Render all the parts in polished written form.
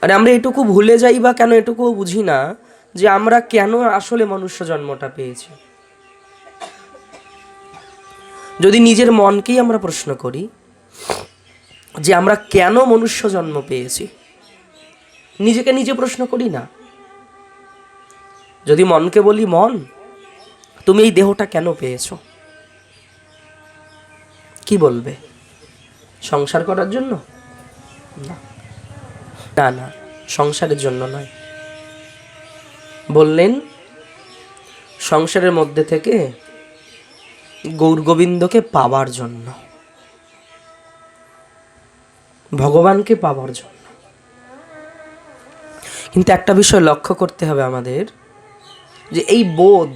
আর আমরা এটুকু ভুলে যাই বা কেন এটুকুও বুঝি না যে আমরা কেন আসলে মনুষ্য জন্মটা পেয়েছি। যদি নিজের মনকেই আমরা প্রশ্ন করি যে আমরা কেন মনুষ্য জন্ম পেয়েছি, নিজেকে নিজে প্রশ্ন করি না। যদি মনকে বলি, মন তুমি এই দেহটা কেন পেয়েছো, কি বলবে? সংসার করার জন্য? না না না, সংসারের জন্য নয়। বললেন সংসারের মধ্যে থেকে গৌর গোবিন্দকে পাওয়ার জন্য, ভগবানকে পাওয়ার জন্য। কিন্তু একটা বিষয় লক্ষ্য করতে হবে আমাদের, যে এই বোধ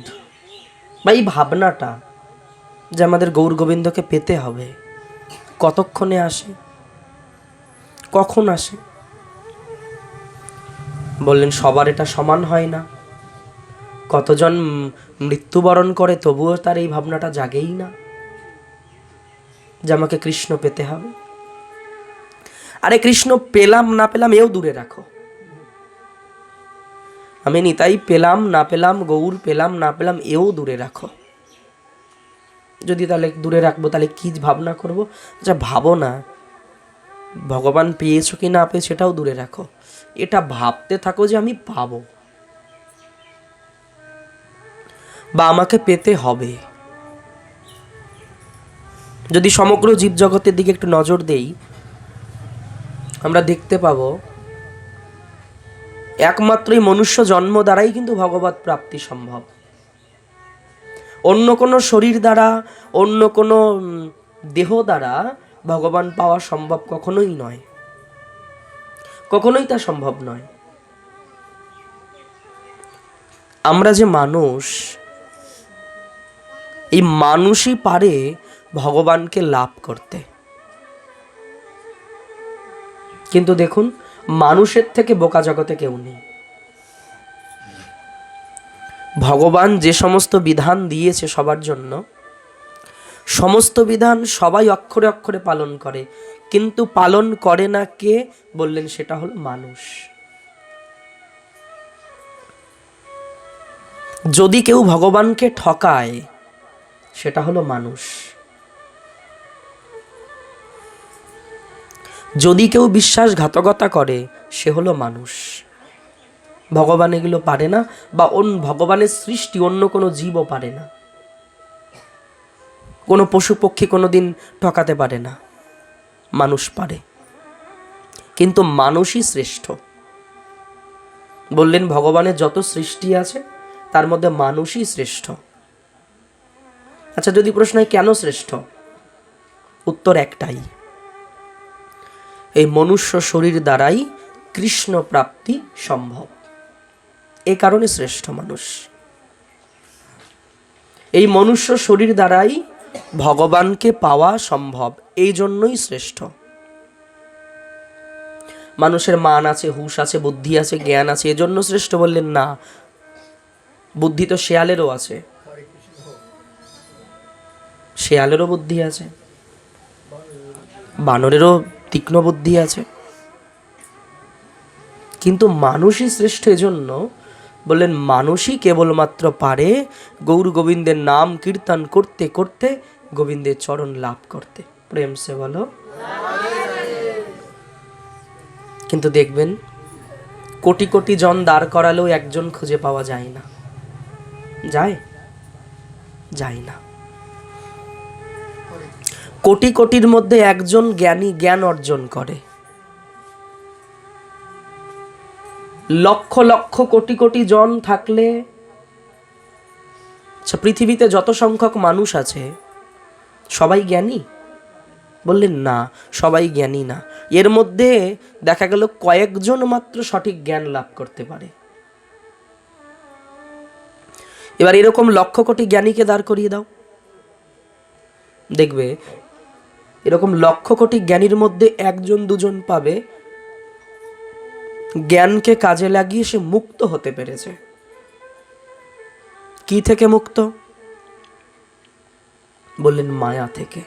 বা এই ভাবনাটা যে আমাদের গৌর গোবিন্দকে পেতে হবে, কতক্ষণে আসে, কখন আসে? বললেন সবার এটা সমান হয় না। কতজন মৃত্যুবরণ করে তবুও তার এই ভাবনাটা জাগেই না যে আমাকে কৃষ্ণ পেতে হবে। আরে কৃষ্ণ পেলাম না পেলাম এও দূরে রাখো, আমি নিতাই পেলাম না পেলাম, গৌর পেলাম না পেলাম এও দূরে রাখো। যদি তাহলে দূরে রাখবো তাহলে কি ভাবনা করবো? আচ্ছা ভাবো না, ভগবান পেয়েছো কি না পেয়ে সেটাও দূরে রাখো, এটা ভাবতে থাকো যে আমি পাবো বা আমাকে পেতে হবে। যদি সমগ্র জীবজগতের দিকে একটু নজর দেই, আমরা দেখতে পাবো একমাত্রই মনুষ্য জন্ম দ্বারাই কিন্তু ভগবৎ প্রাপ্তি সম্ভব। অন্য কোনো শরীর দ্বারা, অন্য কোনো দেহ দ্বারা ভগবান পাওয়া সম্ভব কখনোই নয়, কখনোই তা সম্ভব নয়। আমরা যে মানুষ, এই মানুষই পারে ভগবানকে লাভ করতে। কিন্তু দেখুন, মানুষের থেকে বোকা জগতে কেউ নেই। ভগবান যে সমস্ত বিধান দিয়েছে সবার জন্য, সমস্ত বিধান সবাই অক্ষরে অক্ষরে পালন করে, কিন্তু পালন করে না কে? বললেন সেটা হলো মানুষ। যদি কেউ ভগবানকে ঠকায় সেটা হলো মানুষ। যদি কেউ বিশ্বাসঘাতকতা করে সে হলো মানুষ। ভগবান এগুলো পারে না, বা ভগবানের সৃষ্টি অন্য কোনো জীবও পারে না। কোনো পশু পক্ষী কোনোদিন ঠকাতে পারে না, মানুষ পারে। কিন্তু মানুষই শ্রেষ্ঠ। বললেন ভগবানের যত সৃষ্টি আছে তার মধ্যে মানুষই শ্রেষ্ঠ। আচ্ছা যদি প্রশ্ন হয় কেন শ্রেষ্ঠ, উত্তর একটাই, এই মনুষ্য শরীর দ্বারাই কৃষ্ণ প্রাপ্তি সম্ভব, এই কারণে শ্রেষ্ঠ মানুষ। এই মনুষ্য শরীর দ্বারাই ভগবানকে পাওয়া সম্ভব, এই জন্যই শ্রেষ্ঠ। মানুষের মান আছে, হুঁশ আছে, বুদ্ধি আছে, জ্ঞান আছে, এজন্য শ্রেষ্ঠ বললেন না। বুদ্ধি তো শেয়ালেরও আছে, শেয়ালেরও বুদ্ধি আছে, বানরেরও তীক্ষ্ণ বুদ্ধি আছে, কিন্তু মানুষই শ্রেষ্ঠ। এজন্য বললেন মানুষই কেবলমাত্র পারে গৌর গোবিন্দের নাম কীর্তন করতে করতে গোবিন্দের চরণ লাভ করতে। প্রেম সে বলো। কিন্তু দেখবেন কোটি কোটি জন দাঁড় করালেও একজন খুঁজে পাওয়া যায় না। যায়? যায় না। কোটি কোটির মধ্যে একজন জ্ঞানী জ্ঞান অর্জন করে, লক্ষ লক্ষ কোটি কোটি জন থাকলে পৃথিবীতে যত সংখ্যক মানুষ আছে সবাই জ্ঞানী? বললেন না, সবাই জ্ঞানী না। এর মধ্যে দেখা গেল কয়েকজন মাত্র সঠিক জ্ঞান লাভ করতে পারে। এবার এরকম লক্ষ কোটি জ্ঞানীকে দাঁড় করিয়ে দাও, দেখবে এরকম লক্ষ কোটি জ্ঞানীর মধ্যে একজন দুজন পাবে জ্ঞানকে কাজে লাগিয়ে সে মুক্ত হতে পেরেছে। কি থেকে মুক্ত? বললেন মায়া থেকে।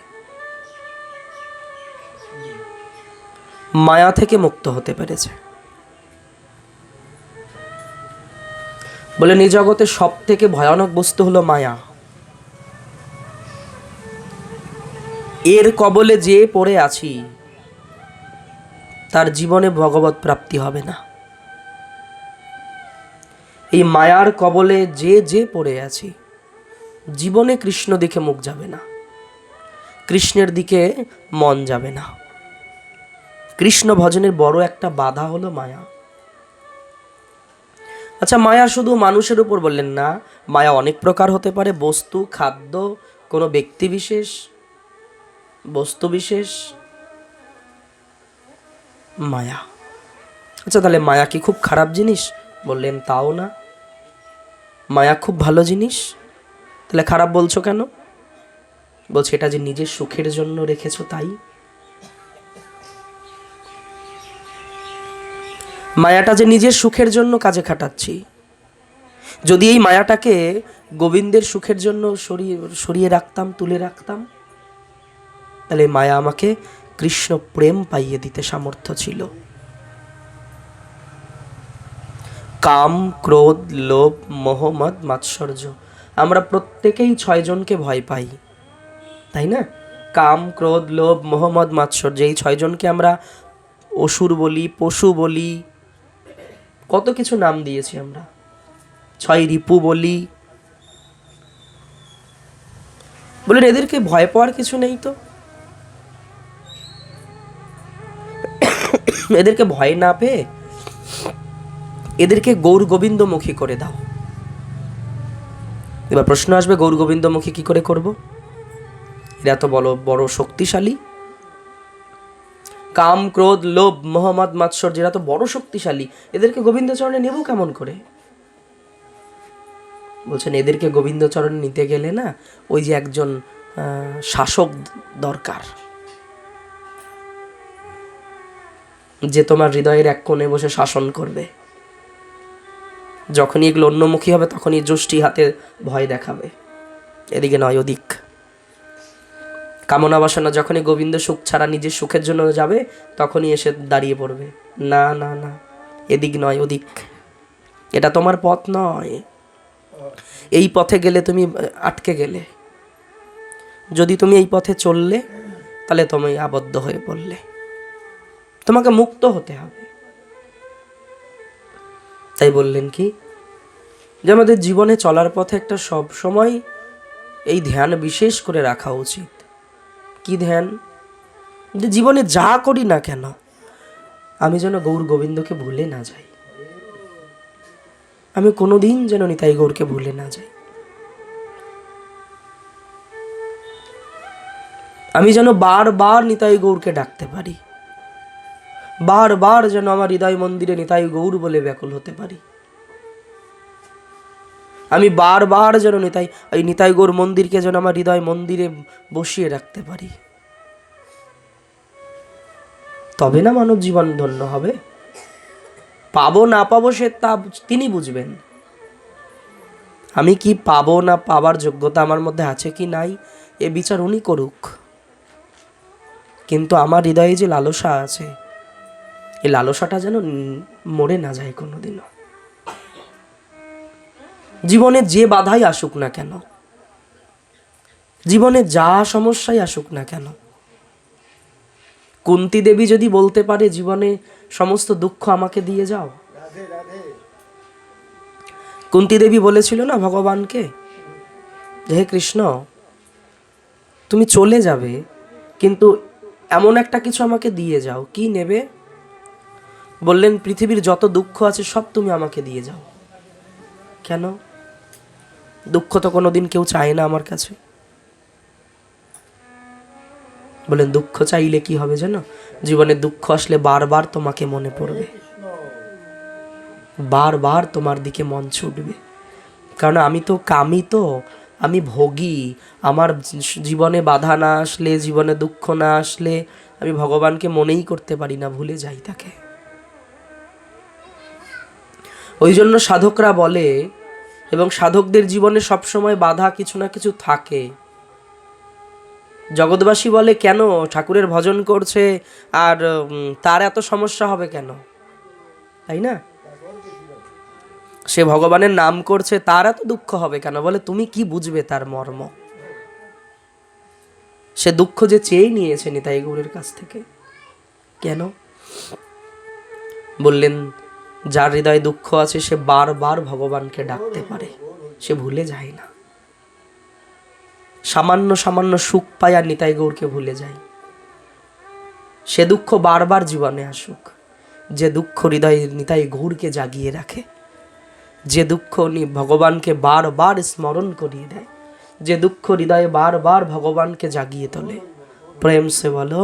মায়া থেকে মুক্ত হতে পেরেছে। বলেন এই জগতে সব থেকে ভয়ানক বস্তু হলো মায়া। এর কবলে যে পড়ে আছি তার জীবনে ভগবত প্রাপ্তি হবে না। এই মায়ার কবলে যে পড়ে আছি জীবনে কৃষ্ণ দিকে মুখ যাবে না, কৃষ্ণের দিকে মন যাবে না। কৃষ্ণ ভজনের বড় একটা বাধা হলো মায়া। আচ্ছা, মায়া শুধু মানুষের উপর বললেন না, মায়া অনেক প্রকার হতে পারে। বস্তু, খাদ্য, কোনো ব্যক্তি বিশেষ, বস্তু বিশেষ মায়া। আচ্ছা, তাহলে মায়া কি খুব খারাপ জিনিস? বললেন তাও না, মায়া খুব ভালো জিনিস। তাহলে খারাপ বলছো কেন? বলছে এটা যে নিজের সুখের জন্য রেখেছো তাই। মায়াটা যে নিজের সুখের জন্য কাজে খাটাচ্ছি, যদি এই মায়াটাকে গোবিন্দের সুখের জন্য সরিয়ে রাখতাম, তুলে রাখতাম, তাহলে মায়া আমাকে কৃষ্ণ প্রেম পাইয়ে দিতে সামর্থ্য ছিল। কাম, ক্রোধ, লোভ, মোহ, মদ, মাৎসর্য, আমরা প্রত্যেকেই 6 জনকে ভয় পাই, তাই না? কাম, ক্রোধ, লোভ, মোহ, মদ, মাৎসর্য, এই 6 জনকে আমরা অসুর বলি, পশু বলি, কত কিছু নাম দিয়েছি আমরা। 6 রিপু বলি। বলেন এদেরকে ভয় পাওয়ার কিছু নেই তো? এদেরকে ভয় না পেয়ে এদেরকে গৌর গোবিন্দমুখী করে দাও। এবার প্রশ্ন আসবে, গৌর গোবিন্দমুখী কি করে করব? এরা তো বড় বড় শক্তিশালী। কাম, ক্রোধ, লোভ, মোহ, মদ, মাৎসর্য, এরা তো বড় শক্তিশালী, এদেরকে গোবিন্দচরণে নেব কেমন করে? বলছেন এদেরকে গোবিন্দচরণে নিতে গেলে না, ওই যে একজন শাসক দরকার, যে তোমার হৃদয়ের এক কোণে বসে শাসন করবে। যখনই এগুলো অন্যমুখী হবে তখনই যষ্টি হাতে ভয় দেখাবে, এদিকে নয় ওদিক। কামনা বাসনা যখনই গোবিন্দ সুখ ছাড়া নিজের সুখের জন্য যাবে তখনই এসে দাঁড়িয়ে পড়বে, না না না, এদিক নয় ওদিক, এটা তোমার পথ নয়, এই পথে গেলে তুমি আটকে গেলে, যদি তুমি এই পথে চললে তাহলে তুমি আবদ্ধ হয়ে পড়লে, তোমাকে মুক্ত হতে হবে। তাই বললেন কি, যে আমাদের জীবনে চলার পথে একটা সব সময় এই ধ্যান বিশেষ করে রাখা উচিত। কি ধ্যান? যে জীবনে যা করি না কেন আমি যেন গৌর গোবিন্দকে ভুলে না যাই, আমি কোনোদিন যেন নিতাই গৌরকে ভুলে না যাই, আমি যেন বারবার নিতাই গৌরকে ডাকতে পারি, বারবার যেন আমার হৃদয় মন্দিরে নিতাই গৌর বলে ব্যাকুল হতে পারি, আমি বারবার যেন নিতাই গৌর মন্দিরকে যেন আমার হৃদয় মন্দিরে বসিয়ে রাখতে পারি। তবে না মানব জীবন ধন্য হবে। পাবো না পাবো সে তা তিনি বুঝবেন। আমি কি পাবো না পাবার যোগ্যতা আমার মধ্যে আছে কি নাই এ বিচার উনি করুক। কিন্তু আমার হৃদয়ে যে লালসা আছে, এই লালসাটা যেন মরে না যায় কোনোদিনও। জীবনে যে বাধাই আসুক না কেন, জীবনে যা সমস্যাই আসুক না কেন, কুন্তী দেবী যদি বলতে পারে জীবনে সমস্ত দুঃখ আমাকে দিয়ে যাও, কুন্তী দেবী বলেছিল না ভগবানকে, হে কৃষ্ণ তুমি চলে যাবে কিন্তু এমন একটা কিছু আমাকে দিয়ে যাও। কি নেবে? বললেন পৃথিবীর যত দুঃখ আছে সব তুমি আমাকে দিয়ে যাও। কেন? দুঃখ তো কোনোদিন কেউ চায় না আমার কাছে। বলেন দুঃখ চাইলে কি হবে জানো? জীবনে দুঃখ আসলে বারবার তোমাকে মনে পড়বে, বারবার তোমার দিকে মন ছুটবে। কারণ আমি তো কামি, তো আমি ভোগী। আমার জীবনে বাধা না আসলে, জীবনে দুঃখ না আসলে আমি ভগবানকে মনেই করতে পারি না, ভুলে যাই তাকে। ওই জন্য সাধকরা বলে, এবং সাধকদের জীবনে সবসময় বাধা কিছু না কিছু থাকে। জগৎবাসী বলে কেন ঠাকুরের ভজন করছে আর তার এত সমস্যা হবে কেন, তাই না? সে ভগবানের নাম করছে, তার এত দুঃখ হবে কেন? বলে তুমি কি বুঝবে তার মর্ম? সে দুঃখ যে চেয়ে নিয়েছে নিতাই গৌরের কাছ থেকে। কেন? বললেন যার হৃদয়ে দুঃখ আছে সে বারবার ভগবানকে ডাকতে পারে, সে ভুলে যায় না। সামান্য সামান্য সুখ পায় আর নিতাই গৌরকে ভুলে যায়। সে দুঃখ বারবার জীবনে আসুক, যে দুঃখ হৃদয়ে নিতাই গৌরকে জাগিয়ে রাখে, যে দুঃখ ভগবানকে বারবার স্মরণ করিয়ে দেয়, যে দুঃখ হৃদয়ে বারবার ভগবানকে জাগিয়ে তোলে। প্রেম সে বলো।